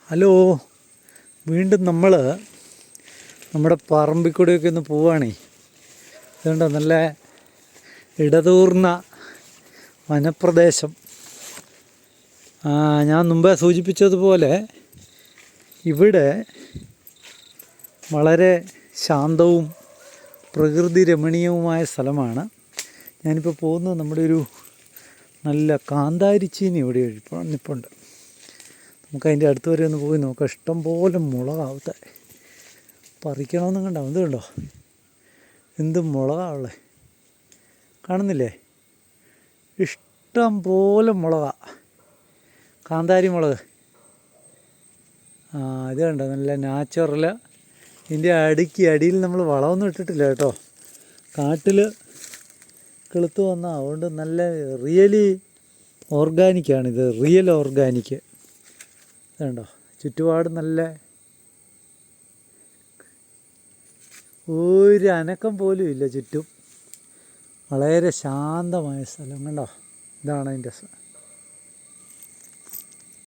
Hello, വീണ്ടും നമ്മൾ നമ്മുടെ പറമ്പിൽ കൂടെയൊക്കെ ഒന്ന് പോവുകയാണേ. ഇതുണ്ടോ, നല്ല ഇടതൂർന്ന വനപ്രദേശം. ഞാൻ മുമ്പേ സൂചിപ്പിച്ചതുപോലെ ഇവിടെ വളരെ ശാന്തവും പ്രകൃതി രമണീയവുമായ സ്ഥലമാണ്. ഞാനിപ്പോൾ പോകുന്നത് നമ്മുടെ ഒരു നല്ല കാന്താരിച്ചീനി ഇവിടെ നിൽപ്പുണ്ട്. നമുക്കതിൻ്റെ അടുത്ത് വരെ ഒന്ന് പോയി നോക്കാം. ഇഷ്ടം പോലെ മുളകാവത്തെ പറിക്കണമെന്നും കണ്ടോ, ഇത് കണ്ടോ എന്ത് മുളകാണുള്ളത്, കാണുന്നില്ലേ? ഇഷ്ടം പോലെ മുളകാ, കാന്താരി മുളക്. ഇത് കണ്ടോ, നല്ല നാച്ചുറൽ. ഇതിൻ്റെ അടിയിൽ നമ്മൾ വളമൊന്നും ഇട്ടിട്ടില്ല കേട്ടോ, കാട്ടിൽ കിളുത്ത് വന്ന, അതുകൊണ്ട് നല്ല റിയലി ഓർഗാനിക്കാണിത്, റിയൽ ഓർഗാനിക്. ഇതുണ്ടോ, ചുറ്റുപാട് നല്ല ഒരു അനക്കം പോലും ഇല്ല ചുറ്റും, വളരെ ശാന്തമായ സ്ഥലം. കണ്ടോ, ഇതാണ് അതിൻ്റെ